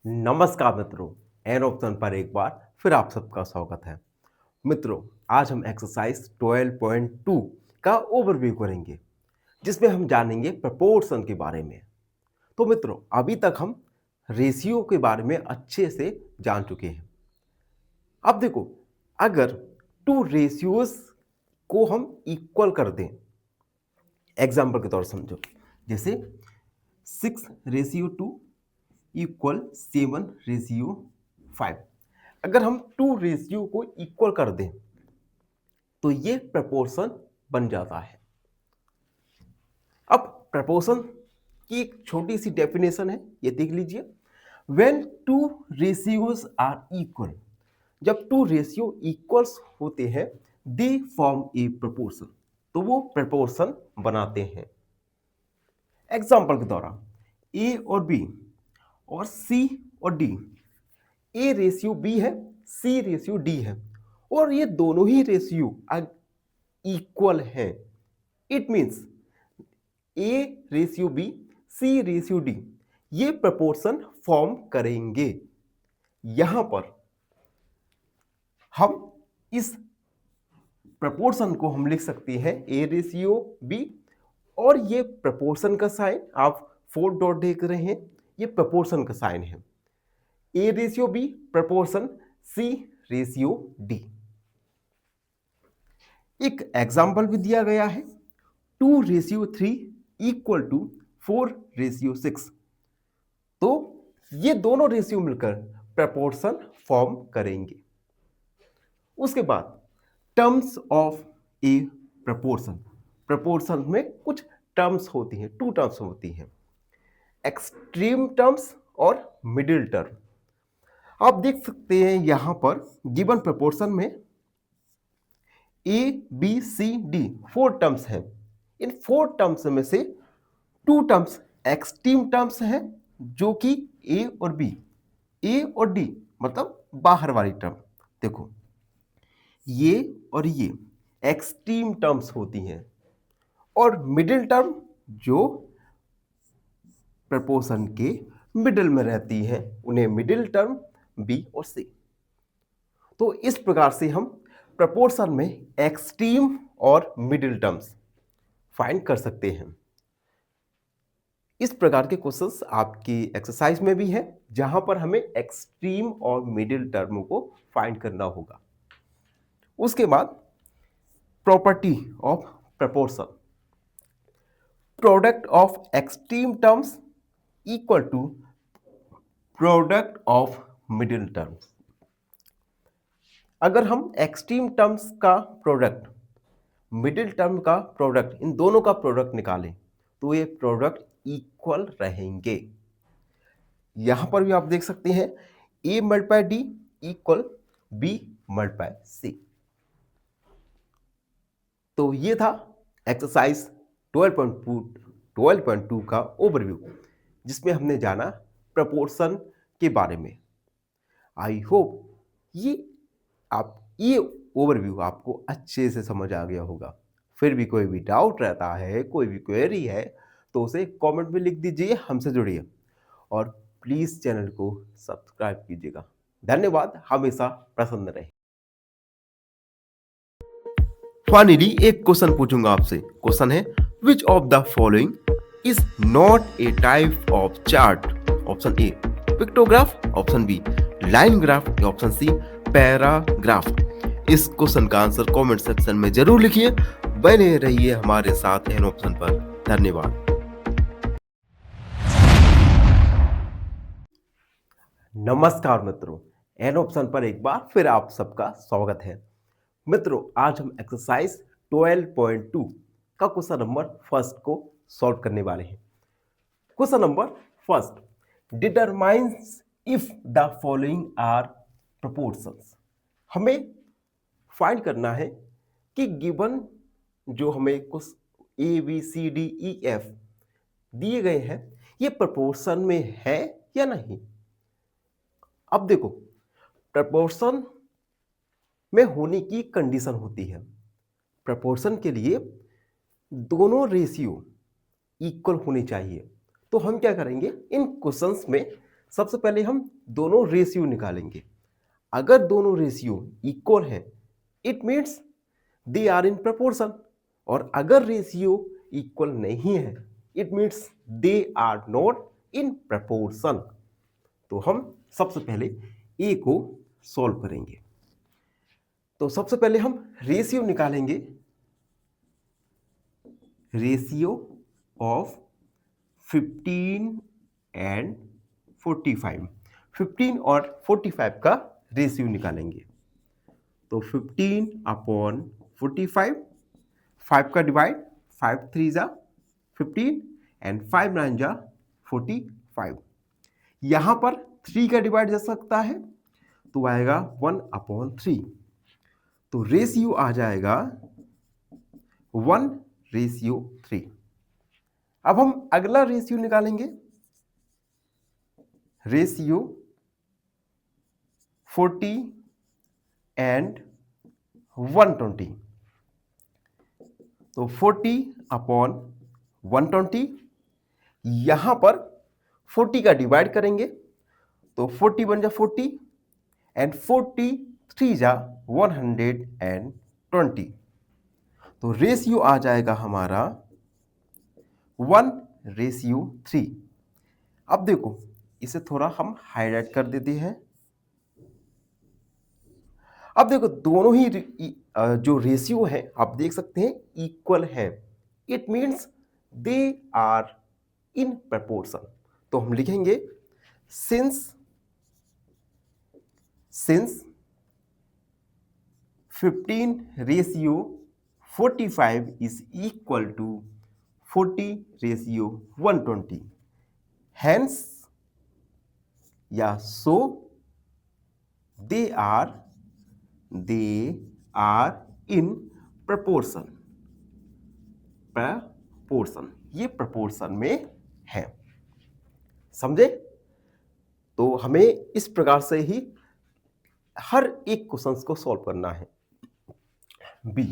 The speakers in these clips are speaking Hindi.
नमस्कार मित्रों, एन ऑप्शन पर एक बार फिर आप सबका स्वागत है। मित्रों, आज हम एक्सरसाइज 12.2 का ओवरव्यू करेंगे, जिसमें हम जानेंगे प्रपोर्शन के बारे में। तो मित्रों, अभी तक हम रेशियो के बारे में अच्छे से जान चुके हैं। अब देखो, अगर टू रेशियोज को हम इक्वल कर दें, एग्जाम्पल के तौर पर समझो, जैसे 6:2 इक्वल 7:5। अगर हम टू रेशियो को इक्वल कर दें तो ये प्रपोर्शन बन जाता है। अब प्रपोर्शन की एक छोटी सी डेफिनेशन है, ये देख लीजिए। When two ratios are equal, जब टू रेशियो इक्वल्स होते हैं, दे फॉर्म ए प्रपोर्शन, तो वो प्रपोर्शन बनाते हैं। एग्जाम्पल के द्वारा ए और बी और सी और डी, ए रेशियो बी है, सी रेशियो डी है, और ये दोनों ही रेशियो इक्वल है। It means A ratio B, C ratio D, ये प्रपोर्शन फॉर्म करेंगे। यहां पर हम इस प्रपोर्शन को हम लिख सकते हैं ए रेशियो बी, और ये प्रपोर्शन का साइन आप 4 डॉट देख रहे हैं, ये प्रपोर्शन का साइन है। A ratio B proportion C ratio D. एक एग्जाम्पल भी दिया गया है, 2:3 इक्वल टू 4:6। तो ये दोनों रेशियो मिलकर प्रपोर्शन फॉर्म करेंगे। उसके बाद terms of a proportion, proportion में कुछ टर्म्स होती हैं, 2 टर्म्स होती हैं, एक्सट्रीम टर्म्स और मिडिल टर्म। आप देख सकते हैं यहां पर गिवन प्रपोर्शन में A B C D 4 terms हैं। इन 4 टर्म्स में से 2 टर्म्स एक्सट्रीम टर्म्स हैं, जो कि ए और बी, ए और डी मतलब बाहर वाली टर्म। देखो, ये और ये एक्सट्रीम टर्म्स होती हैं, और मिडिल टर्म जो प्रपोर्शन के मिडिल में रहती हैं, उन्हें मिडिल टर्म बी और सी। तो इस प्रकार से हम प्रपोर्शन में एक्सट्रीम और मिडिल टर्म्स फाइंड कर सकते हैं। इस प्रकार के क्वेश्चंस आपकी एक्सरसाइज में भी है, जहां पर हमें एक्सट्रीम और मिडिल टर्म को फाइंड करना होगा। उसके बाद property of proportion, product of extreme terms equal to product of middle terms. अगर हम एक्सट्रीम टर्म्स का प्रोडक्ट, मिडिल टर्म का प्रोडक्ट, इन दोनों का प्रोडक्ट निकालें तो ये प्रोडक्ट इक्वल रहेंगे। यहां पर भी आप देख सकते हैं A multiply D equal B multiply C. तो ये था एक्सरसाइज 12.2 का ओवरव्यू, जिसमें हमने जाना प्रपोर्शन के बारे में। आई होप ये ओवरव्यू आपको अच्छे से समझ आ गया होगा। फिर भी कोई भी डाउट रहता है, कोई भी क्वेरी है, तो उसे कमेंट में लिख दीजिए, हमसे जुड़िए, और प्लीज चैनल को सब्सक्राइब कीजिएगा। धन्यवाद, हमेशा प्रसन्न रहे। फाइनली एक क्वेश्चन पूछूंगा आपसे। क्वेश्चन है, which of the following is not a type of chart? Option A pictograph, option B line graph, option C paragraph. इस क्वेश्चन का आंसर कमेंट सेक्शन में जरूर लिखिए। बने रहिए हमारे साथ एन ऑप्शन पर। धन्यवाद। नमस्कार मित्रों, एन ऑप्शन पर एक बार फिर आप सबका स्वागत है। मित्रों, आज हम एक्सरसाइज 12.2 का क्वेश्चन नंबर फर्स्ट को सॉल्व करने वाले हैं। Question number first, determines if the following are proportions. हमें फाइंड करना है कि गिवन जो हमें कुछ A B C D E F दिए गए हैं, ये प्रपोर्शन में है या नहीं। अब देखो, प्रपोर्शन में होने की कंडीशन होती है। प्रपोर्शन के लिए दोनों रेशियो इक्वल होने चाहिए। तो हम क्या करेंगे, इन क्वेश्चंस में सबसे पहले हम दोनों रेशियो निकालेंगे। अगर दोनों रेशियो इक्वल है it means they are in proportion, और अगर रेशियो इक्वल नहीं है it means they are not in proportion. तो हम सबसे पहले ए को सॉल्व करेंगे। तो सबसे पहले हम रेशियो निकालेंगे, रेशियो ऑफ 15 एंड 45। 15 और 45 का रेशियो निकालेंगे। तो 15 अपॉन 45, 5 का डिवाइड, 5 3 जा 15 एंड 5 9 जा 45। यहां पर 3 का डिवाइड जा सकता है तो आएगा 1/3। तो रेशियो आ जाएगा 1:3। अब हम अगला रेशियो निकालेंगे, रेशियो 40 एंड 120। तो 40/120, यहां पर 40 का डिवाइड करेंगे तो 40 बन जा 40 एंड 40 3 जा 120। तो रेशियो आ जाएगा हमारा 1:3। अब देखो इसे थोड़ा हम हाईलाइट कर देते हैं। अब देखो दोनों ही जो रेशियो है आप देख सकते हैं इक्वल है, it means they are in proportion. तो हम लिखेंगे since 15:45 is equal to 40:120, hence या so they are in proportion। ये proportion में है, समझे? तो हमें इस प्रकार से ही हर एक क्वेश्चन को सॉल्व करना है। बी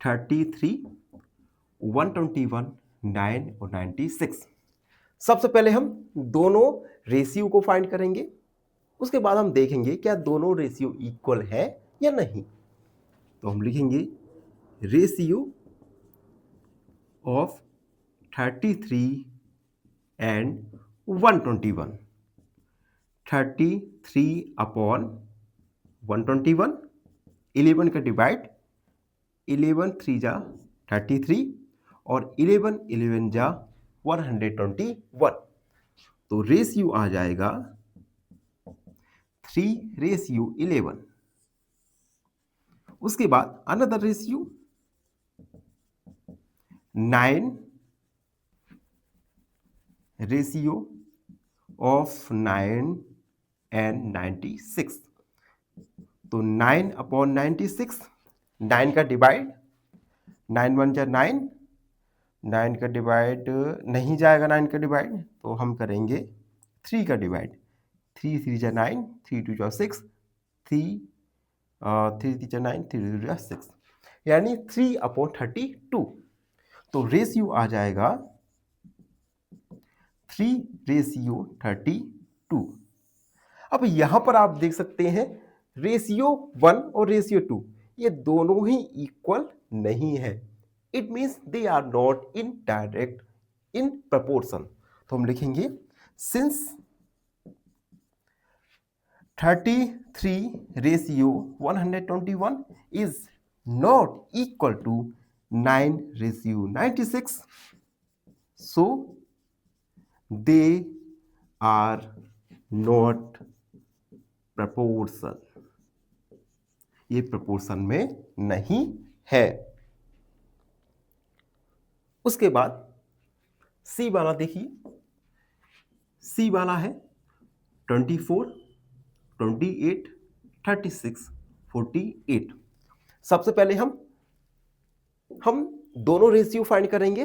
33, 121, 9 और 96। सबसे पहले हम दोनों रेशियो को फाइंड करेंगे, उसके बाद हम देखेंगे क्या दोनों रेशियो इक्वल है या नहीं। तो हम लिखेंगे रेशियो ऑफ 33 एंड 121। 33/121, 11 का डिवाइड, 11 3 जा 33 और 11 11 जा 121। तो रेशियो आ जाएगा 3:11। उसके बाद another ratio 9 ratio of 9 and 96। तो 9/96, 9 का डिवाइड, 9 1 जा 9, 9 का डिवाइड नहीं जाएगा, 9 का डिवाइड तो हम करेंगे 3 का डिवाइड, 3 3 जा 9, 3 2 जा 6, 3 3 जा 9, 3 2 जा 6, यानी 3/32। तो रेशियो आ जाएगा 3:32। अब यहां पर आप देख सकते हैं रेशियो 1 और रेशियो 2 ये दोनों ही इक्वल नहीं है, it means they are not in direct in proportion. तो हम लिखेंगे since 33:121 is not equal to 9:96, so they are not proportion। ये प्रपोर्शन में नहीं है। उसके बाद सी वाला देखिए, सी वाला है 24, 28, 36, 48। सबसे पहले हम दोनों रेशियो फाइंड करेंगे,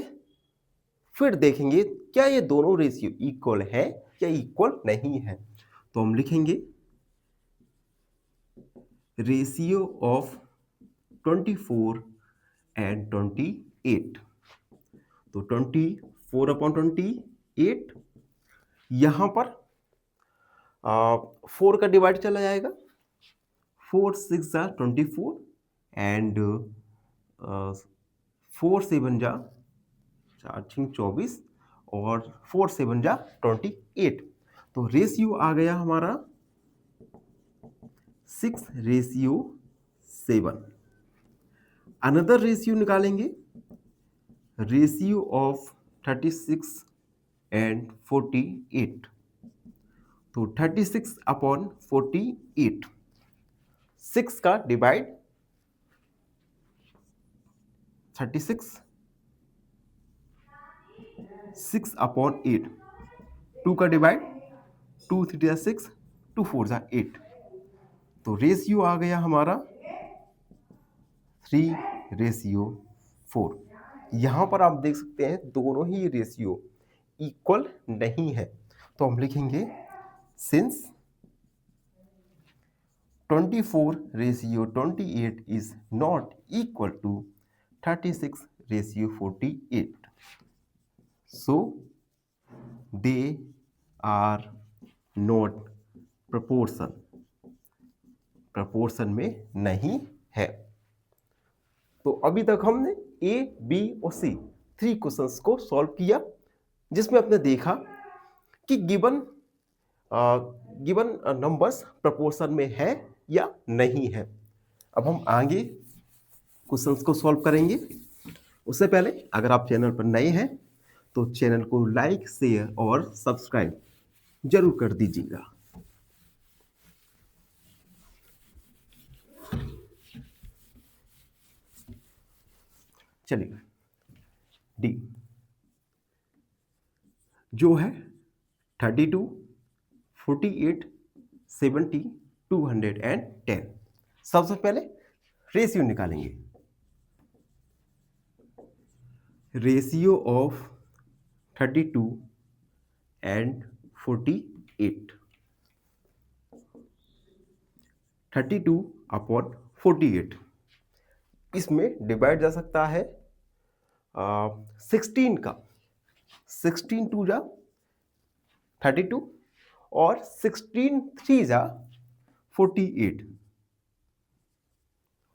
फिर देखेंगे क्या ये दोनों रेशियो इक्वल है या इक्वल नहीं है। तो हम लिखेंगे रेशियो ऑफ 24 एंड 28। तो 24/20 8, यहाँ पर 4 का डिवाइड चला जाएगा, 4 6 जा 24 एंड 4 7 जा 4 6 24 और 4 7 जा 28। तो रेशियो आ गया हमारा 6:7। अनदर रेशियो निकालेंगे, रेशियो ऑफ 36 एंड 48। तो 36/48, 6 का डिवाइड 36, 6/8, 2 का डिवाइड 2 3 जा 6, 2 4 जा 8। तो रेशियो आ गया हमारा 3:4। यहाँ पर आप देख सकते हैं दोनों ही रेशियो इक्वल नहीं है, तो हम लिखेंगे since 24:28 is not equal to 36:48. So they are not proportion में नहीं है। तो अभी तक हमने ए, बी और सी 3 क्वेश्चंस को सॉल्व किया, जिसमें आपने देखा कि गिवन नंबर्स प्रोपोर्शन में है या नहीं है। अब हम आगे क्वेश्चंस को सॉल्व करेंगे। उससे पहले अगर आप चैनल पर नए हैं तो चैनल को लाइक, शेयर और सब्सक्राइब जरूर कर दीजिएगा। चलिए, डी जो है 32, 48, 70, 210। सबसे पहले रेशियो निकालेंगे। Ratio of 32 and 48, 32/48। इसमें डिवाइड जा सकता है 16 का, 16 2 जा 32 और 16 3 जा 48।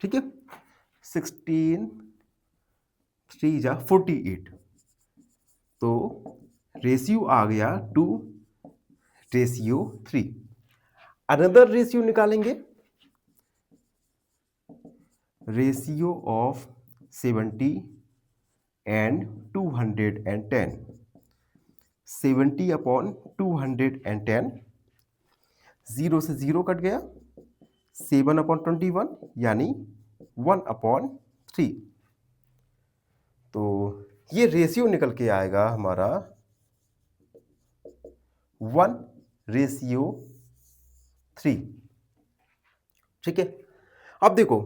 ठीक है, 16 3 जा 48। तो रेशियो आ गया 2:3। अनदर रेशियो निकालेंगे, रेशियो ऑफ 70 एंड 210। 70/210, 0 से 0 कट गया, 7/21 यानी 1/3। तो ये रेशियो निकल के आएगा हमारा 1:3। ठीक है, अब देखो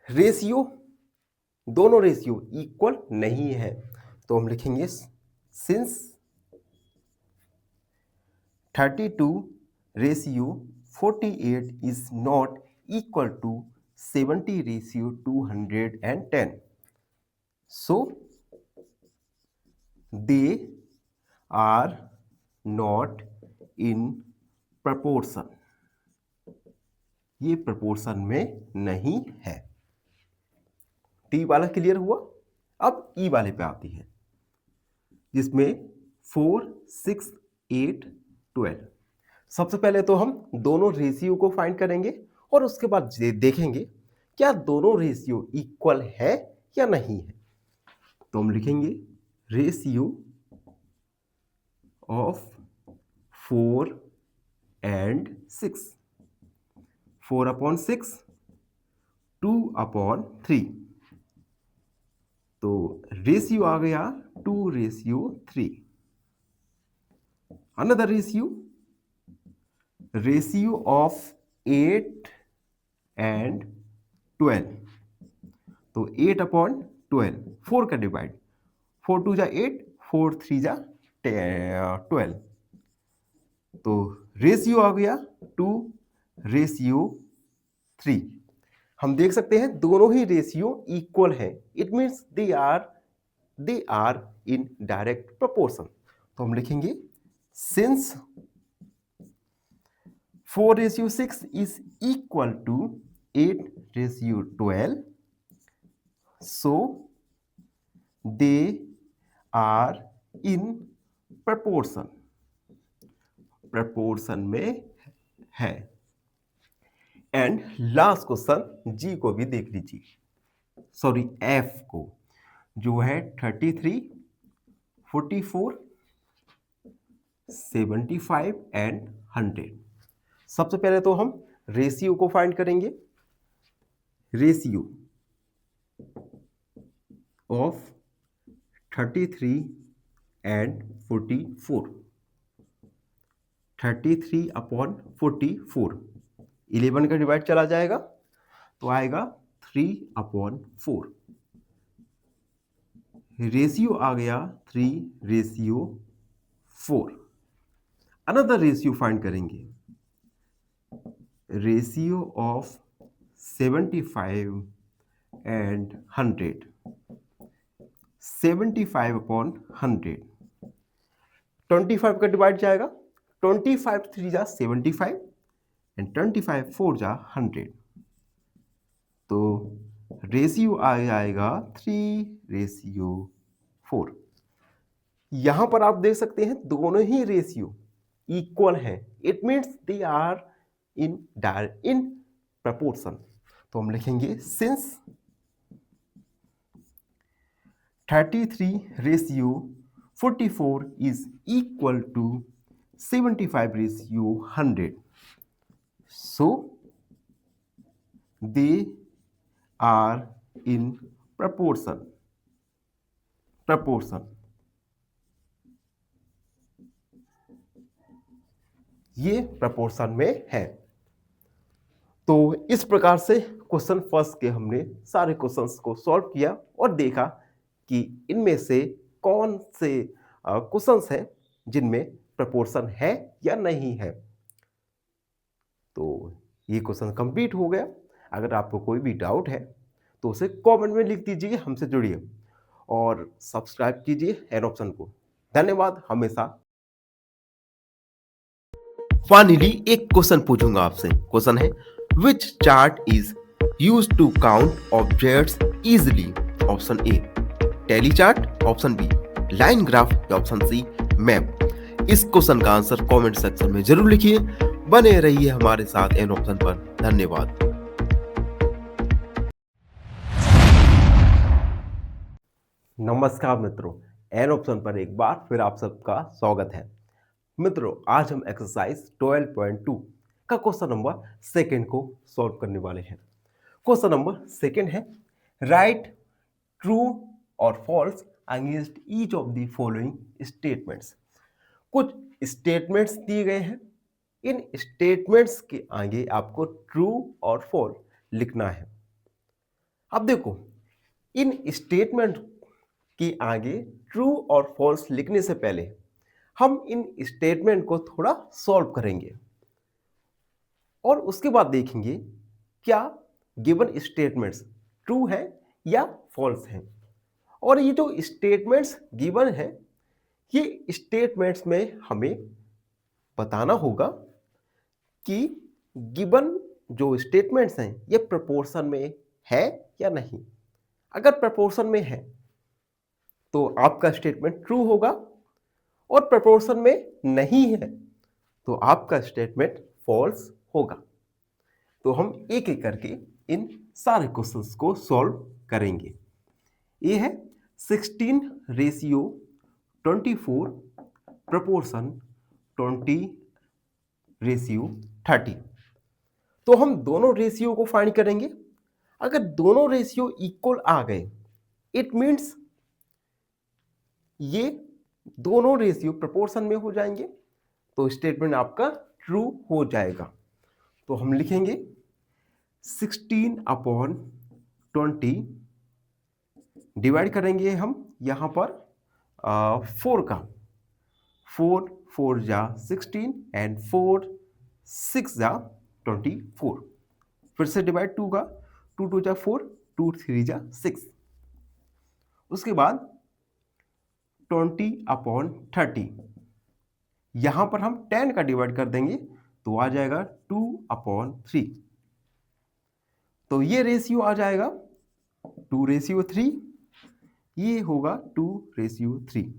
रेशियो, दोनों रेशियो इक्वल नहीं है, तो हम लिखेंगे since 32:48 is not equal to 70:210. So they are not in proportion. ये proportion में नहीं है। टी वाला क्लियर हुआ। अब ई वाले पे आती है, जिसमें 4 6 8 12। सबसे पहले तो हम दोनों रेशियो को फाइंड करेंगे और उसके बाद देखेंगे क्या दोनों रेशियो इक्वल है या नहीं है। तो हम लिखेंगे रेशियो ऑफ 4 एंड 6, 4/6, 2/3। तो रेशियो आ गया 2:3। Another ratio, ratio of 8 and 12। तो 8/12, 4 का डिवाइड, 4 2 जा 8, 4 3 जा 12। तो रेशियो आ गया 2:3। हम देख सकते हैं दोनों ही रेशियो इक्वल है। It means they are in direct proportion. तो हम लिखेंगे since 4:6 is equal to 8:12, so they are in proportion, proportion में है। एंड लास्ट क्वेश्चन जी को भी देख लीजिए, सॉरी एफ को, जो है 33, 44, 75 एंड 100। सबसे पहले तो हम रेशियो को फाइंड करेंगे। रेशियो ऑफ 33 एंड 44, 33 अपॉन 44, 11 का डिवाइड चला जाएगा तो आएगा 3/4। रेशियो आ गया 3:4। अनदर रेशियो फाइंड करेंगे, रेशियो ऑफ 75 एंड 100, 75/100, 25 का डिवाइड जाएगा, 25 3 जा 75 एंड 25 4 जा 100, तो रेशियो आ जाएगा 3:4। यहां पर आप देख सकते हैं दोनों ही रेशियो इक्वल है, it means they are in proportion. तो हम लिखेंगे since 33:44 is equal to 75:100, so they are in proportion, ये प्रपोर्शन में है। तो इस प्रकार से क्वेश्चन फर्स्ट के हमने सारे क्वेश्चंस को सॉल्व किया और देखा कि इनमें से कौन से क्वेश्चंस हैं जिनमें प्रपोर्शन है या नहीं है। तो ये क्वेश्चन कंप्लीट हो गया। अगर आपको कोई भी डाउट है तो उसे कमेंट में लिख दीजिए, हमसे जुड़िए और सब्सक्राइब कीजिए एन ऑप्शन को। धन्यवाद हमेशा। फाइनली एक क्वेश्चन पूछूंगा आपसे। क्वेश्चन है, which chart is used to count objects easily? Option A tally chart, option B line graph या ऑप्शन सी मैप। इस क्वेश्चन का आंसर कमेंट सेक्शन में जरूर लिखिए। बने रहिए हमारे साथ एन ऑप्शन पर। धन्यवाद। नमस्कार मित्रों, एन ऑप्शन पर एक बार फिर आप सबका स्वागत है। मित्रों, आज हम एक्सरसाइज 12.2 का क्वेश्चन नंबर सेकंड को सॉल्व करने वाले हैं। क्वेश्चन नंबर सेकंड है, राइट ट्रू और false against each of the following statements. कुछ स्टेटमेंट्स दिए गए हैं, इन स्टेटमेंट्स के आगे आपको ट्रू और फॉल्स लिखना है। अब देखो, इन स्टेटमेंट के आगे ट्रू और फॉल्स लिखने से पहले हम इन स्टेटमेंट को थोड़ा सॉल्व करेंगे और उसके बाद देखेंगे क्या गिवन स्टेटमेंट्स ट्रू है या फॉल्स हैं। और ये जो स्टेटमेंट्स गिवन है, ये स्टेटमेंट्स में हमें बताना होगा कि गिवन जो स्टेटमेंट्स हैं ये प्रोपोर्शन में है या नहीं। अगर प्रोपोर्शन में है तो आपका स्टेटमेंट ट्रू होगा, और प्रोपोर्शन में नहीं है तो आपका स्टेटमेंट फॉल्स होगा। तो हम एक एक करके इन सारे क्वेश्चंस को सॉल्व करेंगे। ये है 16:24 प्रोपोर्शन 20:30। तो हम दोनों रेशियो को फाइंड करेंगे। अगर दोनों रेशियो इक्वल आ गए, इट मीन्स ये दोनों रेशियो प्रोपोर्शन में हो जाएंगे, तो स्टेटमेंट आपका ट्रू हो जाएगा। तो हम लिखेंगे 16/20 डिवाइड करेंगे हम यहां पर 4 का, 4 4 जा 16 एंड 4 6 जा 24। फिर से डिवाइड 2 का, 2 2 जा 4, 2 3 जा 6। उसके बाद 20/30 यहां पर हम 10 का डिवाइड कर देंगे तो आ जाएगा 2/3। तो ये रेशियो आ जाएगा 2:3, ये होगा 2:3।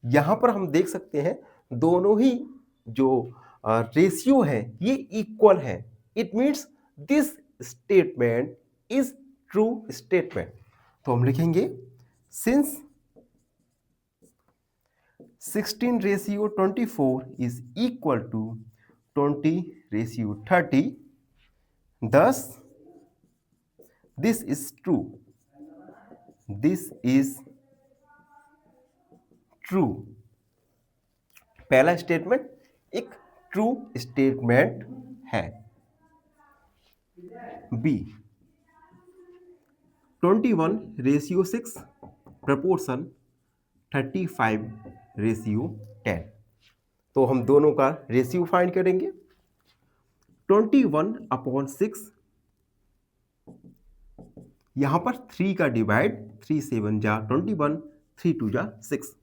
यहां पर हम देख सकते हैं दोनों ही जो रेशियो है ये इक्वल है। It means this statement is true statement. तो हम लिखेंगे since 16:24 is equal to 20:30, thus this is true. This is true. पहला स्टेटमेंट एक ट्रू स्टेटमेंट है। B 21:6 proportion 35:10। तो हम दोनों का रेशियो फाइंड करेंगे। 21/6, यहां पर 3 का डिवाइड, 3 7 जा 21, 3 2 जा 6,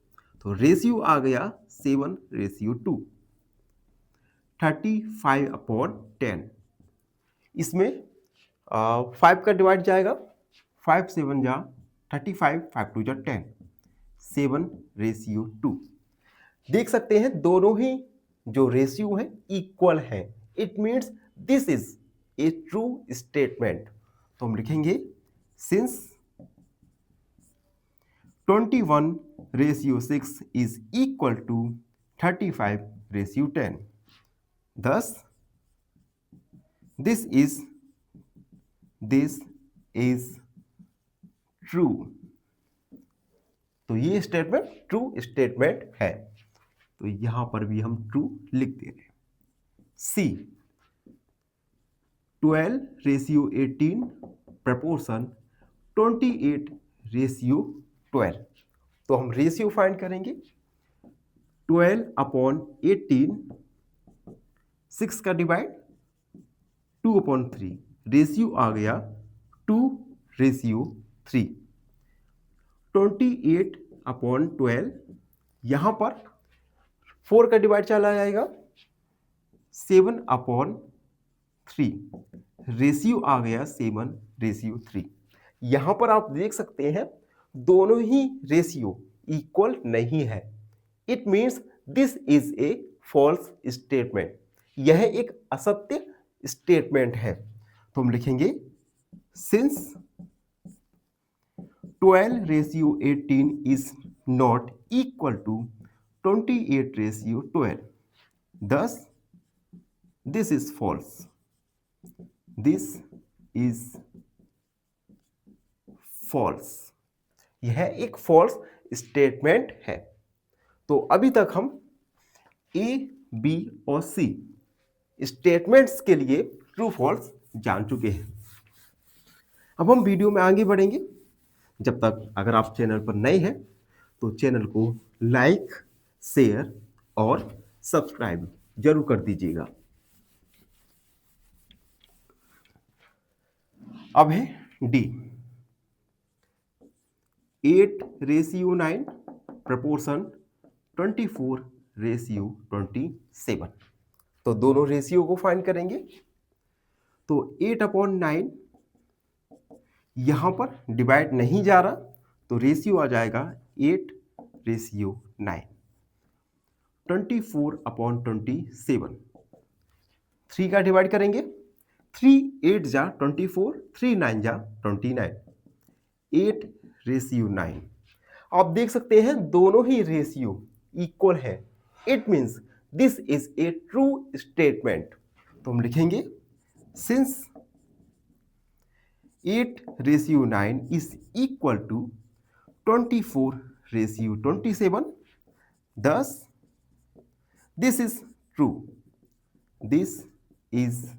तो रेशियो आ गया 7:2, 35/10। इसमें 5 का डिवाइड जाएगा, 5 7 जा 35, 5 2 जा 10, 7:2। देख सकते हैं दोनों ही जो रेशियो है इक्वल है। It means this is a true statement. तो हम लिखेंगे since 21:6 is equal to 35:10, thus this is true। तो ये स्टेटमेंट ट्रू स्टेटमेंट है, तो यहां पर भी हम ट्रू लिख दे रहे हैं। सी 12:18 प्रपोर्शन 28:12। तो हम रेशियो फाइंड करेंगे। 12/18, 6 का डिवाइड 2/3, रेशियो आ गया 2:3। 28/12, यहां पर 4 का डिवाइड चला जाएगा 7/3, रेशियो आ गया 7:3। यहां पर आप देख सकते हैं दोनों ही रेशियो इक्वल नहीं है। It means this is a false statement. यह एक असत्य स्टेटमेंट है। तो हम लिखेंगे since 12:18 is not equal to 28:12, thus this is false. This is false. यह एक फॉल्स स्टेटमेंट है। तो अभी तक हम ए, बी और सी स्टेटमेंट्स के लिए ट्रू फॉल्स जान चुके हैं। अब हम वीडियो में आगे बढ़ेंगे। जब तक अगर आप चैनल पर नए हैं तो चैनल को लाइक, शेयर और सब्सक्राइब जरूर कर दीजिएगा। अब है डी 8:9 प्रपोर्शन 24:27। तो दोनों रेशियो को फाइंड करेंगे। तो 8/9 यहां पर डिवाइड नहीं जा रहा, तो रेशियो आ जाएगा 8:9। 24/27, 3 का डिवाइड करेंगे, 3 8 जा 24, 3 9 जा 29, 8:9। आप देख सकते हैं दोनों ही रेशियो इक्वल है। It means this is a true statement. तो हम लिखेंगे since 8:9 is equal to 24:27, thus this is true. This is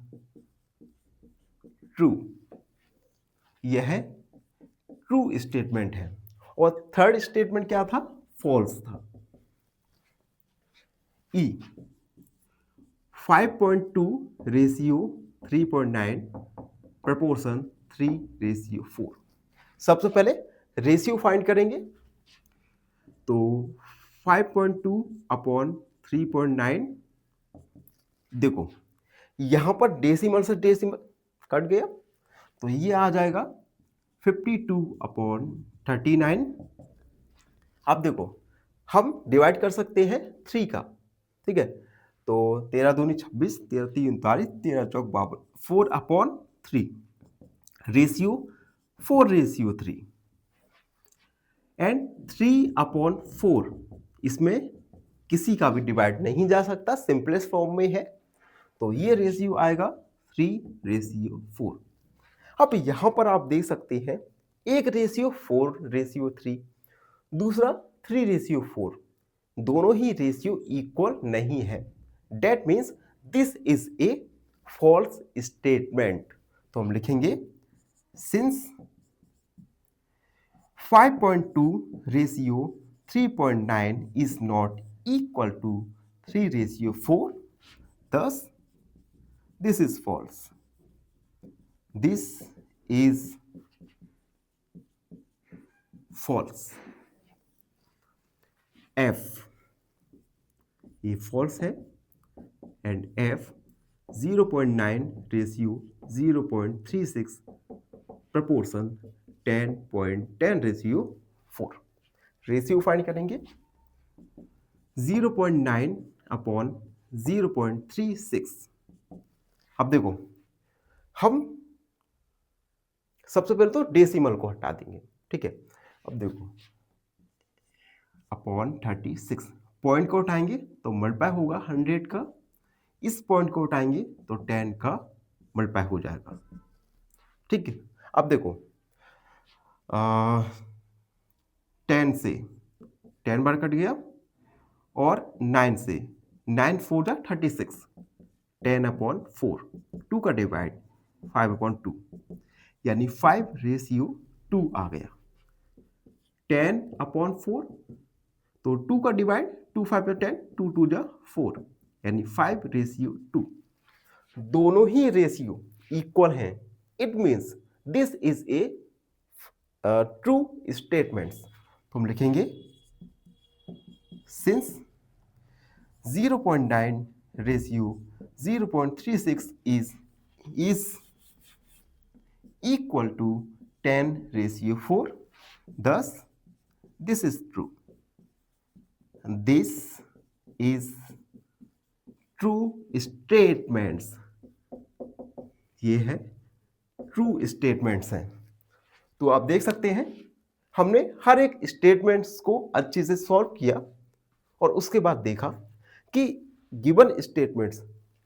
true. यह ट्रू स्टेटमेंट है। और थर्ड स्टेटमेंट क्या था? फॉल्स था। ई 5.2 रेशियो 3.9 प्रपोर्शन 3:4। सबसे पहले रेशियो फाइंड करेंगे। तो 5.2 3.9, देखो यहां पर डेसिमल से डेसिमल कट गया, तो ये आ जाएगा 52/39। अब देखो हम डिवाइड कर सकते हैं 3 का, ठीक है, तो 13 दूनी 26, 13 तीन 39, 13 चौक 52, 4/3, रेशियो 4:3 एंड 3/4, इसमें किसी का भी डिवाइड नहीं जा सकता, सिंपलेस्ट फॉर्म में है, तो ये रेशियो आएगा 3:4। अब यहां पर आप देख सकते हैं एक रेशियो 4:3, दूसरा 3:4, दोनों ही रेशियो इक्वल नहीं है। That means this is a false statement. तो हम लिखेंगे since 5.2 ratio 3.9 is not equal to 3:4, thus this is false. This is false. F ये false है and F 0.9 ratio 0.36 proportion 10.10 ratio 4। Ratio find करेंगे 0.9/0.36। अब देखो हम सबसे पहले तो डेसिमल को हटा देंगे, ठीक है। अब देखो अपॉन 36, पॉइंट को उठाएंगे तो मल्टीप्लाई होगा 100 का, इस पॉइंट को उठाएंगे तो 10 का मल्टीप्लाई हो जाएगा, ठीक है। अब देखो 10 से 10 बार कट गया और 9 से 9 4 जा 36, 10/4, 2 का डिवाइड 5/2, यानी 5:2 आ गया। 10/4, तो 2 का डिवाइड 2 5 10, 2 2 जा 4, यानी 5:2। दोनों ही रेशियो इक्वल हैं, it means this is a true statements. तो हम लिखेंगे since 0.9 ratio 0.36 is equal to 10:4, thus this is true. This is true statements. ये है ट्रू स्टेटमेंट्स हैं। तो आप देख सकते हैं हमने हर एक स्टेटमेंट्स को अच्छे से सॉल्व किया और उसके बाद देखा कि गिवन स्टेटमेंट्स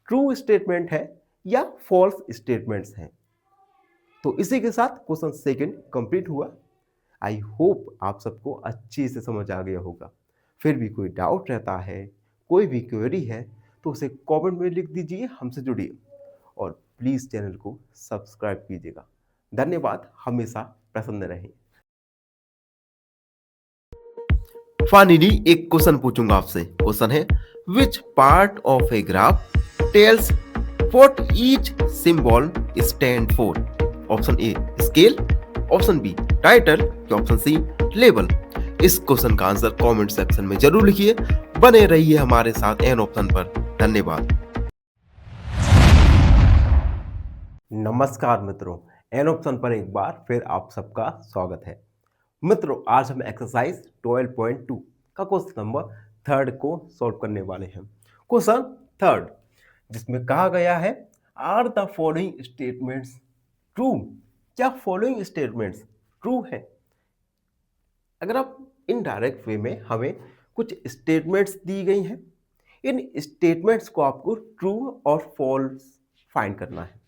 ट्रू स्टेटमेंट है या फॉल्स स्टेटमेंट्स हैं। तो इसी के साथ क्वेश्चन सेकंड कंप्लीट हुआ। आई होप आप सबको अच्छे से समझ आ गया होगा। फिर भी कोई डाउट रहता है, कोई भी क्वेरी है, तो उसे कमेंट में लिख दीजिए, हमसे जुड़िए और प्लीज़ चैनल को सब्सक्राइब कीजिएगा। धन्यवाद, हमेशा प्रसन्न रहें। फाइनली एक क्वेश्चन पूछूंगा आपसे। क्वेश्चन है which part of a graph tells what each symbol stand for. Option A scale, option B title, option C label. इस क्वेश्चन का आंसर कमेंट सेक्शन में जरूर लिखिए। बने रहिए हमारे साथ एन ऑप्शन पर। धन्यवाद। नमस्कार मित्रों, एन ऑप्शन पर एक बार फिर आप सबका स्वागत है। मित्रों, आज हम एक्सरसाइज 12.2 का क्वेश्चन नंबर 3 को सॉल्व करने वाले हैं। क्वेश्चन 3 जिसमें कहा गया है are the following statements true. क्या फॉलोइंग स्टेटमेंट्स ट्रू है? अगर आप इनडायरेक्ट वे में हमें कुछ स्टेटमेंट्स दी गई हैं, इन स्टेटमेंट्स को आपको ट्रू और फॉल्स फाइंड करना है।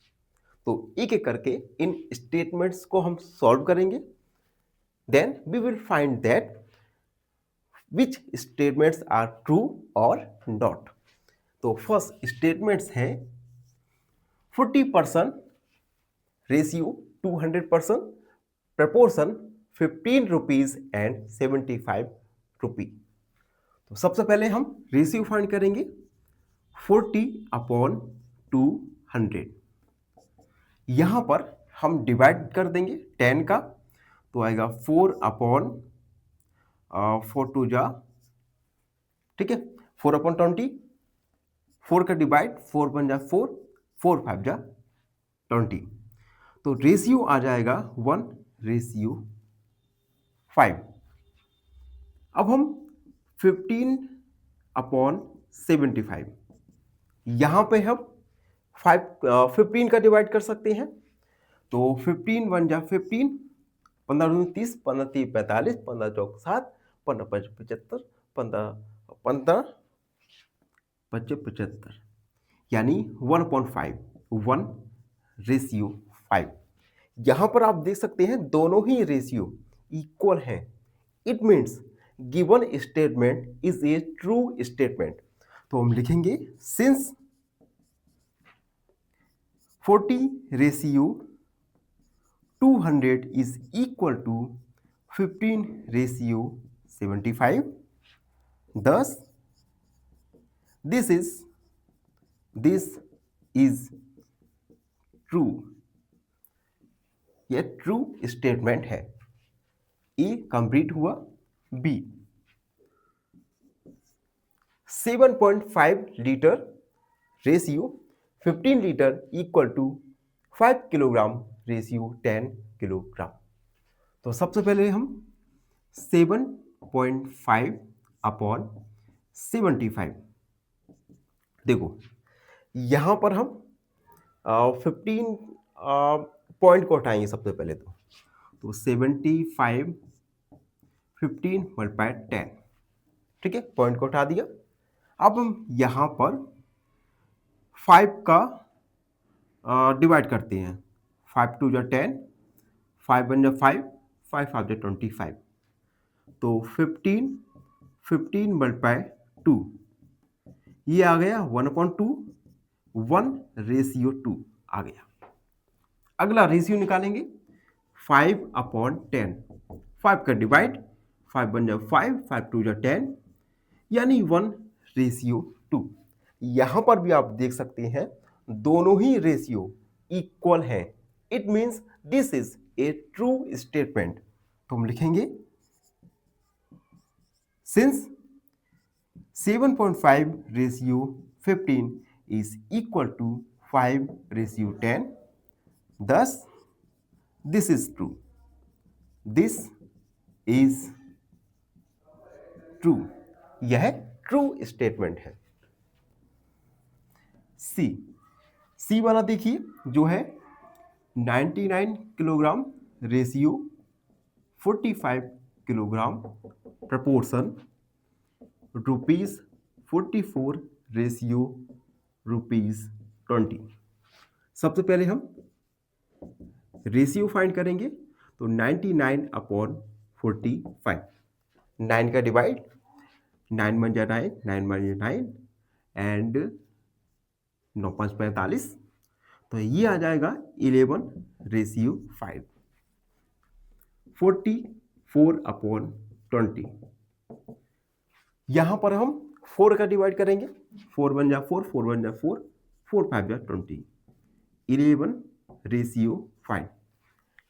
तो एक एक करके इन स्टेटमेंट्स को हम सॉल्व करेंगे। Then we will find that which statements are true और नॉट। तो फर्स्ट स्टेटमेंट्स हैं 40% ratio 200%, proportion 15 rupees and 75 rupee. तो सबसे पहले हम रेशियो फाइंड करेंगे 40/200। यहां पर हम डिवाइड कर देंगे 10 का, तो आएगा 4/4 2 जा, ठीक है, 4/20, 4 का डिवाइड, 4 बन जा 4, 4 5 जा 20, तो रेशियो आ जाएगा 1:5। अब हम 15/75, यहाँ पे हम 15 का डिवाइड कर सकते हैं, तो 15 1 जा 15, 15 दूनी 30, 15 3 45, 15 चौक 7, 15 5 75, 15 15 25 75, यानी 1/5, 1:5। यहां पर आप देख सकते हैं दोनों ही रेशियो इक्वल हैं। It means given statement is a true statement. तो हम लिखेंगे since 40:200 is equal to 15:75, thus this is true। यह ट्रू स्टेटमेंट है। ए कंप्लीट हुआ। B 7.5 litre ratio 15 litre equal to 5 kilogram ratio 10 kilogram. तो सबसे पहले हम 7.5/75, देखो यहां पर हम 15 पॉइंट को हटाएंगे सबसे पहले। तो 75 15 × 10, ठीक है, पॉइंट को हटा दिया। अब हम यहां पर 5 का डिवाइड करते हैं। 5 2 जा 10, 5 1 जा 5, 5 5 जा 25, तो 15 × 2, ये आ गया 1/2, 1:2 आ गया। अगला रेशियो निकालेंगे 5/10, 5 का डिवाइड, 5 1 जा 5, 5 2 जा 10, यानी 1:2। यहां पर भी आप देख सकते हैं दोनों ही रेशियो इक्वल हैं। It means this is a true statement. तो हम लिखेंगे since 7.5:15 is equal to 5:10, thus this is true। this is true। यह ट्रू स्टेटमेंट है। सी वाला देखिए जो है 99 kilogram ratio 45 kilogram proportion ₹44 ratio ₹20। सबसे पहले हम रेशियो फाइंड करेंगे, तो 99/45, 9 का डिवाइड, 9 1 जा 9, 9 1 जा 9, एंड 9 5 45, तो ये आ जाएगा 11:5। 44/20, यहां पर हम 4 का डिवाइड करेंगे। 4 1 जा 4, 4 1 जा 4, 4 5 जा 20, 11:5।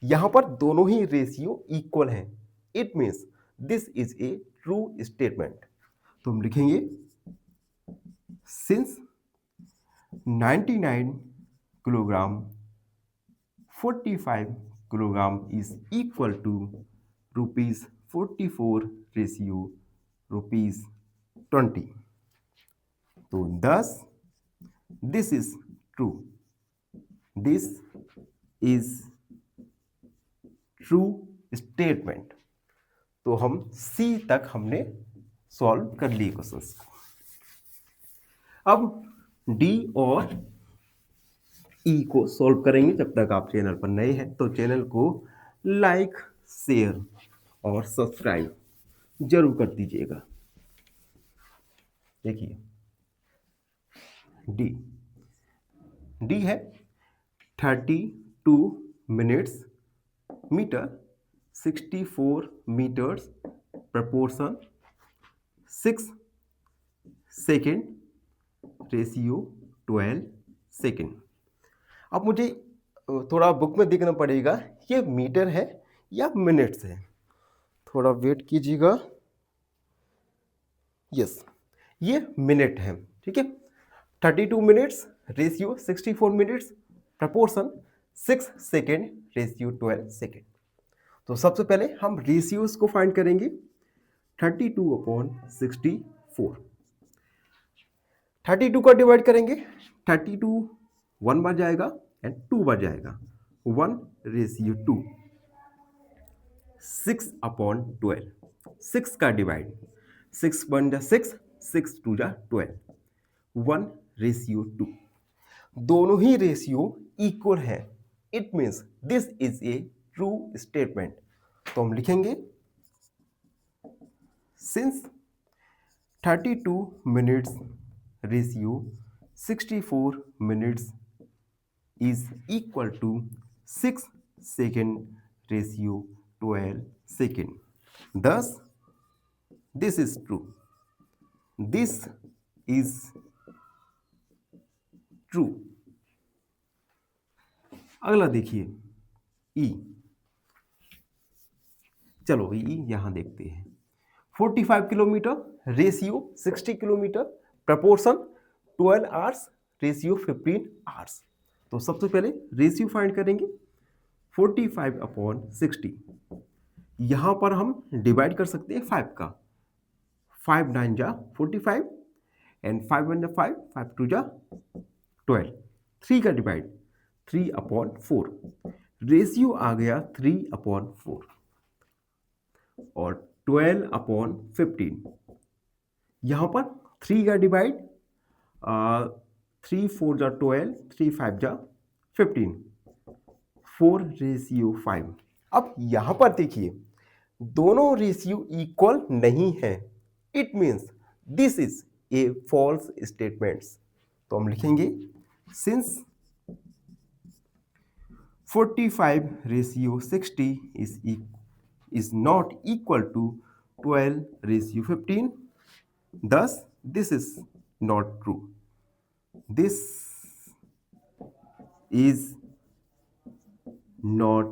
यहां पर दोनों ही रेशियो इक्वल हैं। It means this is a true statement. तो हम लिखेंगे since 99 kilogram 45 kilogram is equal to ₹44 ratio ₹20। तो thus this is true। this is true statement। तो हम सी तक हमने सॉल्व कर लिए क्वेश्चंस। अब डी और ई को सॉल्व करेंगे। जब तक आप चैनल पर नए हैं तो चैनल को लाइक, शेयर और सब्सक्राइब जरूर कर दीजिएगा। देखिए डी है 32 minutes metre 64 metres proportion 6 second ratio 12 second. अब मुझे थोड़ा बुक में देखना पड़ेगा ये मीटर है या मिनट्स है, थोड़ा वेट कीजिएगा। यस, ये मिनट है, ठीक है। 32 minutes ratio 64 minutes, proportion 6 second ratio 12 second. तो सबसे पहले हम रेशियोज को फाइंड करेंगे। 32/64, 32 का डिवाइड करेंगे, 32 1 बार जाएगा एंड 2 बार जाएगा, 1/2। 6/12, 6 का डिवाइड, 6 1 जा 6, 6 2 जा 12, 1/2। दोनों ही रेशियो इक्वल है, it means this is a true statement. तो हम लिखेंगे since 32 minutes ratio 64 minutes is equal to 6 second ratio 12 second, thus this is true, this is true। अगला देखिए ई, चलो ई यहां देखते हैं। 45 kilometre ratio 60 kilometre, proportion 12 hours ratio 15 hours. तो सबसे पहले रेशियो फाइंड करेंगे। 45/60, यहां पर हम डिवाइड कर सकते हैं 5 का, 5 9 जा 45 एंड 5 1 जा 5, 5 2 जा 12। 3 का डिवाइड 3/4, रेशियो आ गया 3/4 और 12/15। यहां पर 3 का डिवाइड 3 4 जा 12, 3 5 जा 15, 4/5। अब यहां पर देखिए दोनों रेशियो इक्वल नहीं है, it means this is a false statements. तो हम लिखेंगे since 45/60 is not equal to 12/15, thus this is not true, this is not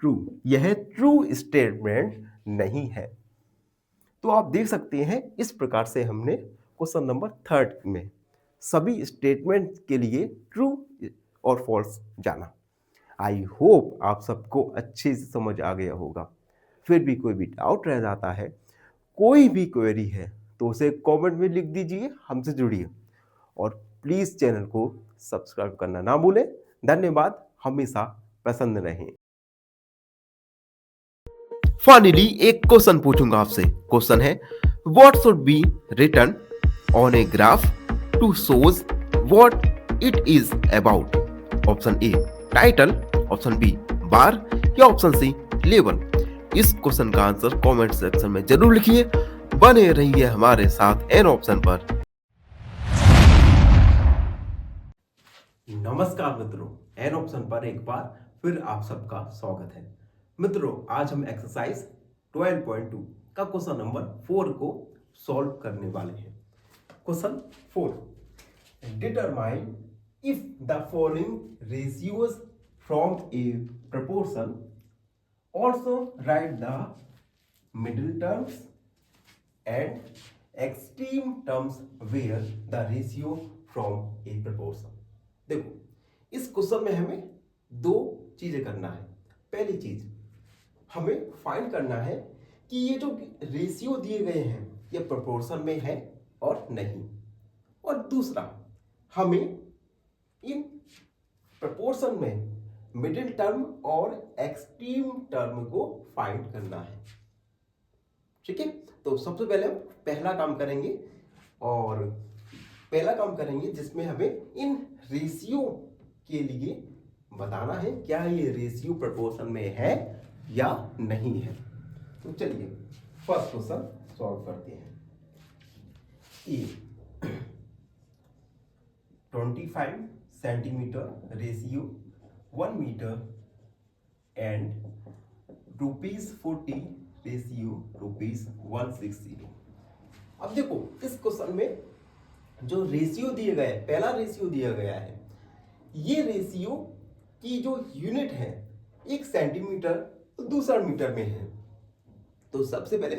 true। यह ट्रू स्टेटमेंट नहीं है। तो आप देख सकते हैं इस प्रकार से हमने क्वेश्चन नंबर 3 में सभी स्टेटमेंट के लिए ट्रू और फॉल्स जाना। आई होप आप सबको अच्छे से समझ आ गया होगा। फिर भी कोई भी डाउट रह जाता है, कोई भी क्वेरी है तो उसे कमेंट में लिख दीजिए, हमसे जुड़िए और प्लीज़ चैनल को सब्सक्राइब करना ना भूलें। धन्यवाद, हमेशा प्रसन्न रहें। फाइनली एक क्वेश्चन पूछूंगा आपसे। क्वेश्चन है what should be written on a graph to shows what it is about. Option A title, option B bar या ऑप्शन सी लेवल। इस क्वेश्चन का आंसर कमेंट सेक्शन में जरूर लिखिए। बने रहिए हमारे साथ एन ऑप्शन पर। नमस्कार मित्रों, एन ऑप्शन पर एक बार फिर आप सबका स्वागत है। मित्रों, आज हम एक्सरसाइज 12.2 का क्वेश्चन नंबर 4 को सॉल्व करने वाले हैं। Question 4, determine if the following ratios from a proportion, also write the middle terms and extreme terms where the ratio from a proportion। देखो इस क्वेश्चन में हमें दो चीजें करना है। पहली चीज हमें फाइंड करना है कि ये जो रेशियो दिए गए हैं ये प्रोपोर्शन में है और नहीं, और दूसरा हमें इन प्रपोर्शन में मिडिल टर्म और एक्सट्रीम टर्म को फाइंड करना है। ठीक है, तो सबसे पहले हम पहला काम करेंगे, और पहला काम करेंगे जिसमें हमें इन रेशियो के लिए बताना है क्या ये रेशियो प्रपोर्शन में है या नहीं है। तो चलिए फर्स्ट क्वेश्चन सॉल्व करते हैं। 25 centimetre ratio 1 metre and ₹40 ratio ₹160। अब देखो इस क्वेश्चन में जो रेशियो दिए गए, पहला रेशियो दिया गया है, ये रेशियो की जो यूनिट है एक सेंटीमीटर तो दूसरा मीटर में है। तो सबसे पहले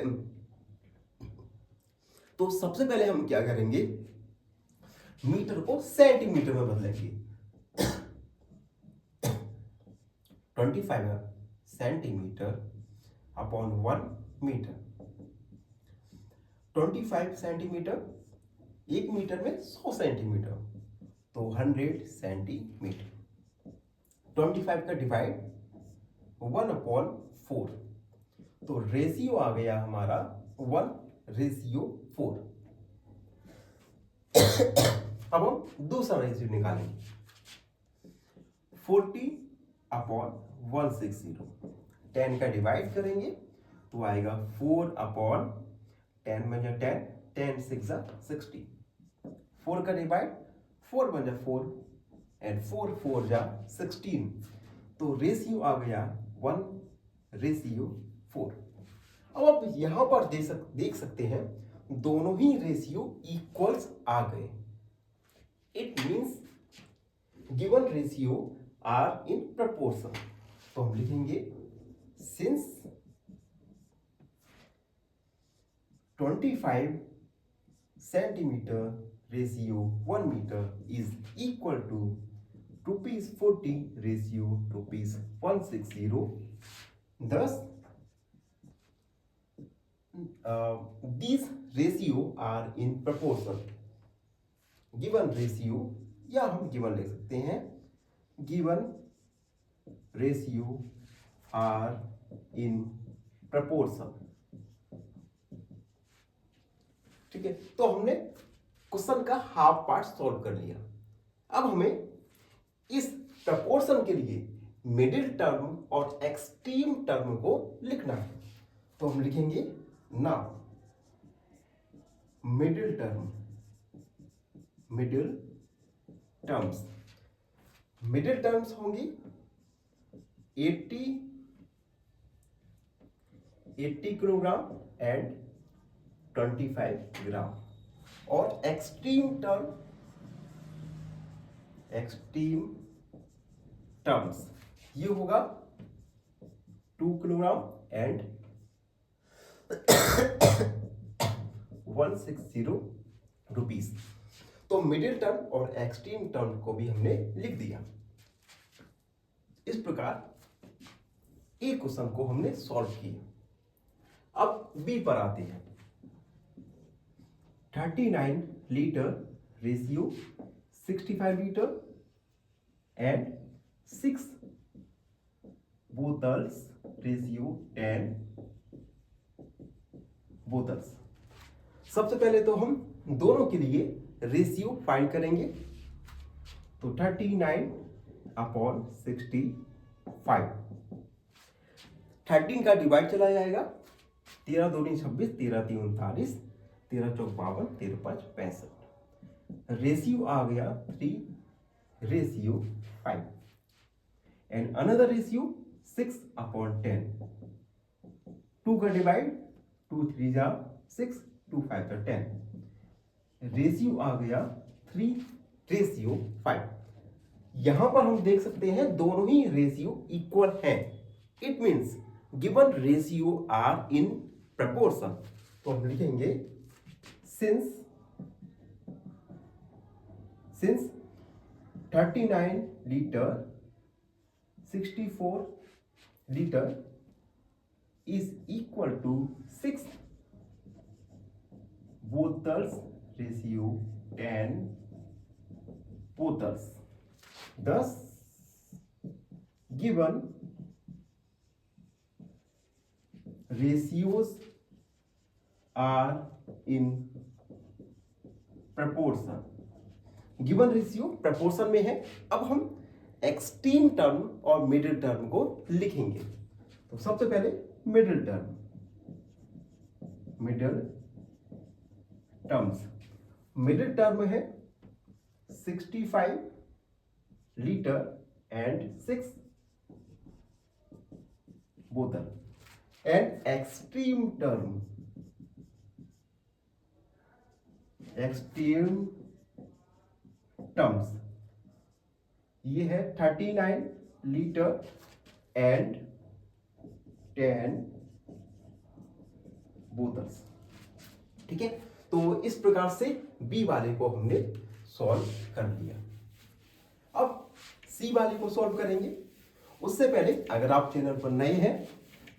तो सबसे पहले हम क्या करेंगे, मीटर को सेंटीमीटर में बदलेंगे। 25 centimetre upon 1 metre. 25 centimetre, 1 metre में 100 सेंटीमीटर, तो 100 सेंटीमीटर। 25 का डिवाइड 1/4, तो रेशियो आ गया हमारा 1:4। अब हम दूसरा रेशियो निकालेंगे, 40/160। 10 का डिवाइड करेंगे तो आएगा 4/10 में 10, 10 6 60। 4 का डिवाइड 4 बन जा 4 एंड 4 4 जा 16, तो रेशियो आ गया 1:4। अब आप यहां पर देख सकते हैं दोनों ही रेशियो इक्वल्स आ गए। It means given ratio are in proportion. तो हम लिखेंगे since 25 centimetre ratio 1 metre is equal to ₹40 ratio ₹160, thus these ratio are in proportion। Given ratio, या हम गिवन लिख सकते हैं, given ratio are in proportion. ठीक है, तो हमने क्वेश्चन का हाफ पार्ट सॉल्व कर लिया। अब हमें इस प्रपोर्शन के लिए मिडिल टर्म और एक्सट्रीम टर्म को लिखना है। तो हम लिखेंगे नाउ मिडिल टर्म्स होंगी 80 किलोग्राम एंड 25 ग्राम, और एक्सट्रीम टर्म्स ये होगा 2 किलोग्राम एंड 160 रुपीस। तो मिडिल टर्म और एक्सट्रीम टर्म को भी हमने लिख दिया। इस प्रकार एक क्वेश्चन को हमने सॉल्व किया। अब बी पर आते हैं। 39 litre ratio 65 litre and 6 bottles ratio 10 bottles. सबसे पहले तो हम दोनों के लिए रेशियो फाइंड करेंगे। तो 39/65, 13 का डिवाइड चला जाएगा, 13 दूनी 26, 13 तीन 39, 13 चौक 52, 13 5 65। रेशियो आ गया 3:5 एंड अनदर रेशियो 6/10। 2 का डिवाइड 2 3 जा 6, 2 5 जा 10। रेशियो आ गया 3:5। यहां पर हम देख सकते हैं दोनों ही रेशियो इक्वल हैं। It means given ratio are in proportion. तो हम लिखेंगे since 39 litre 64 litre is equal to 6 bottles ratio 10 bottles. Thus, given ratios are in proportion. Given ratio proportion में है। अब हम एक्सट्रीम टर्म और मिडिल टर्म को लिखेंगे। तो सबसे पहले मिडिल टर्म है 65 लीटर एंड 6 बोतल, एंड एक्सट्रीम टर्म्स ये है 39 लीटर एंड 10 बोतल्स। ठीक है, तो इस प्रकार से बी वाले को हमने सॉल्व कर लिया। अब सी वाले को सॉल्व करेंगे। उससे पहले अगर आप चैनल पर नए हैं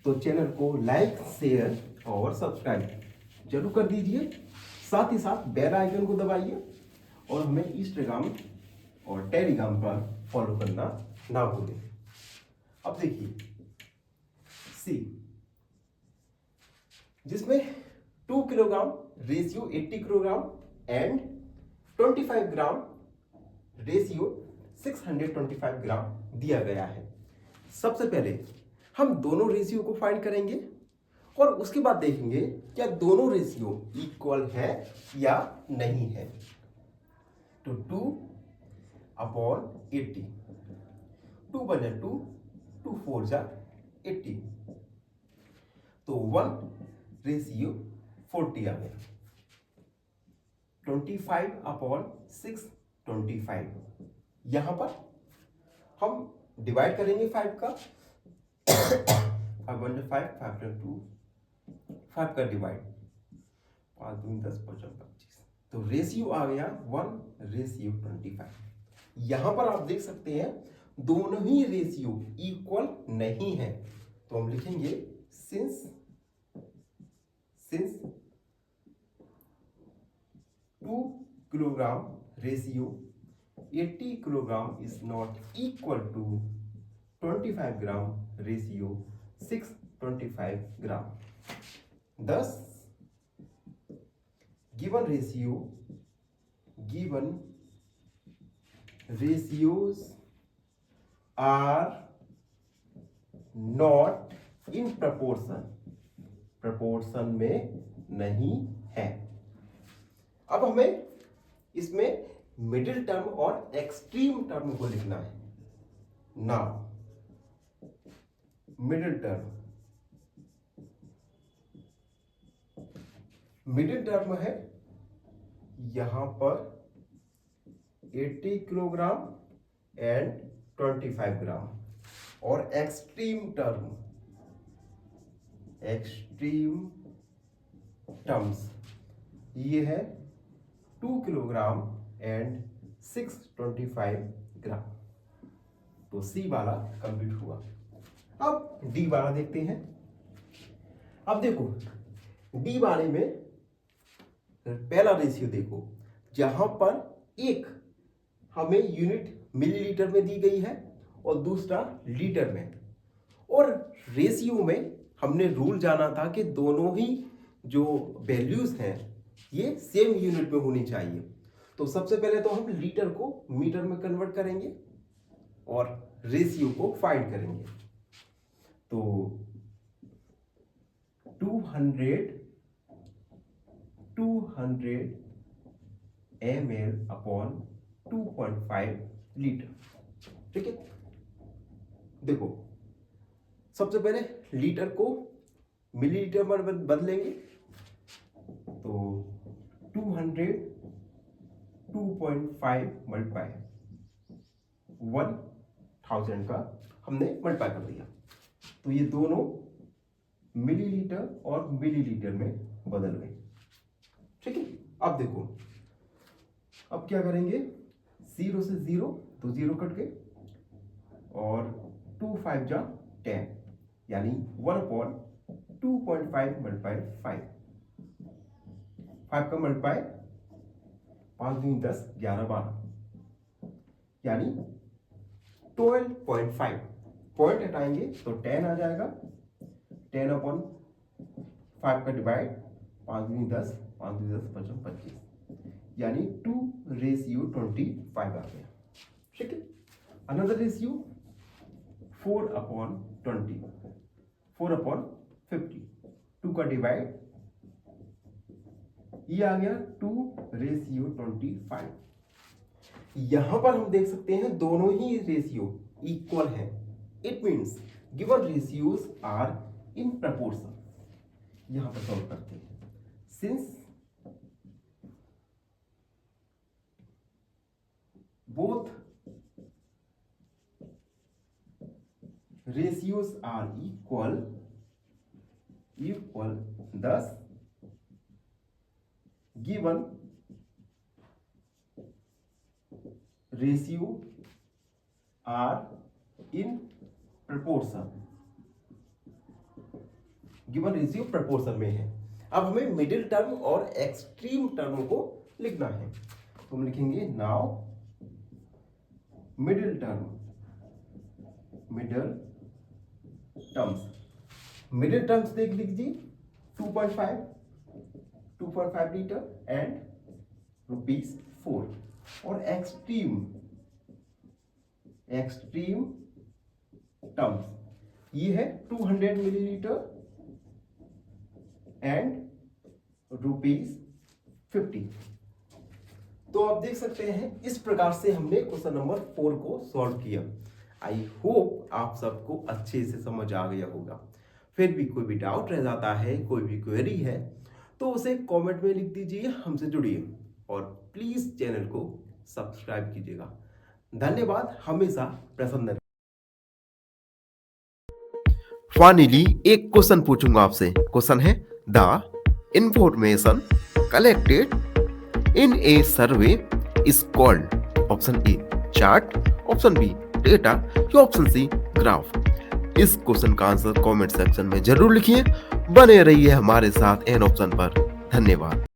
तो चैनल को लाइक, शेयर और सब्सक्राइब जरूर कर दीजिए। साथ ही साथ बेल आइकन को दबाइए और हमें इंस्टाग्राम और टेलीग्राम पर फॉलो करना ना भूलें। अब देखिए सी, जिसमें 2 kilogram ratio 80 kilogram and 25 gram ratio 625 ग्राम दिया गया है। सबसे पहले हम दोनों रेशियो को फाइंड करेंगे और उसके बाद देखेंगे क्या दोनों रेशियो इक्वल है या नहीं है। तो 2/80, 2 बने 2, 2 4 जा 80, तो 1/40 आ गया। 25/6 25, यहां पर हम डिवाइड करेंगे 5 का 5 1 5 5 2 5 का डिवाइड 5 2 10 5 25, तो रेशियो आ गया 1/25। यहां पर आप देख सकते हैं दोनों ही रेशियो इक्वल नहीं है, तो हम लिखेंगे since 2 kilogram ratio 80 kilogram is not equal to 25 gram ratio 625 gram. Thus, given ratios are not in proportion में नहीं है। अब हमें इसमें मिडिल टर्म और एक्सट्रीम टर्म को लिखना है। नाउ मिडिल टर्म है यहां पर 80 किलोग्राम एंड 25 ग्राम, और एक्सट्रीम टर्म्स ये है 2 किलोग्राम एंड 625 ग्राम। तो सी वाला कंप्लीट हुआ। अब डी वाला देखते हैं। अब देखो डी वाले में पहला रेशियो देखो, जहां पर एक हमें यूनिट मिलीलीटर में दी गई है और दूसरा लीटर में, और रेशियो में हमने रूल जाना था कि दोनों ही जो वैल्यूज हैं ये सेम यूनिट में होनी चाहिए। तो सबसे पहले तो हम लीटर को मीटर में कन्वर्ट करेंगे और रेशियो को फाइंड करेंगे। तो 200 ml अपॉन 2.5 लीटर। ठीक है, देखो सबसे पहले लीटर को मिलीलीटर में बदलेंगे, तो 200 2.5 मल्टीप्लाई 1000 का हमने मल्टीप्लाई कर दिया, तो ये दोनों मिलीलीटर और मिलीलीटर में बदल गए। ठीक है, अब देखो अब क्या करेंगे, 0 से 0 तो 0 कट गए और 2 5 जा 10, यानी 1/2.5 मल्टीप्लाई 5 का मल्टीप्लाई 5 दूनी 10 11 12, यानी 12.5। पॉइंट हटाएंगे तो 10 आ जाएगा। 10/5 का डिवाइड 5 दूनी 10 5 दूनी 10 5 25, यानी 2/25 आ गया। ठीक है, अनदर रेशियो 4/20, 4/50, 2 का डिवाइड ये आ गया 2/25। यहां पर हम देख सकते हैं दोनों ही रेशियो इक्वल है। It means given ratios are in proportion. यहां पर सॉल्व करते हैं। Since both ratios are equal, thus given ratio are in proportion, given ratio proportion में है। अब हमें मिडिल टर्म और एक्सट्रीम टर्म को लिखना है, तो हम लिखेंगे नाउ मिडिल टर्म्स देख लीजिए 2.5 लीटर एंड ₹4, और एक्सट्रीम टर्म्स ये है 200 मिलीलीटर एंड ₹50। तो आप देख सकते हैं इस प्रकार से हमने क्वेश्चन नंबर 4 को सॉल्व किया। आई होप आप सबको अच्छे से समझ आ गया होगा। फिर भी कोई भी डाउट रह जाता है, कोई भी क्वेरी है, तो उसे कमेंट में लिख दीजिए, हमसे जुड़िए और प्लीज चैनल को सब्सक्राइब कीजिएगा। धन्यवाद, हमेशा प्रसन्न रहें। फाइनली एक क्वेश्चन पूछूंगा आपसे। क्वेश्चन है the information collected in a survey is called option A chart, option B data या ऑप्शन सी ग्राफ। इस क्वेश्चन का आंसर कमेंट सेक्शन में जरूर लिखिए। बने रहिए हमारे साथ एन ऑप्शन पर। धन्यवाद।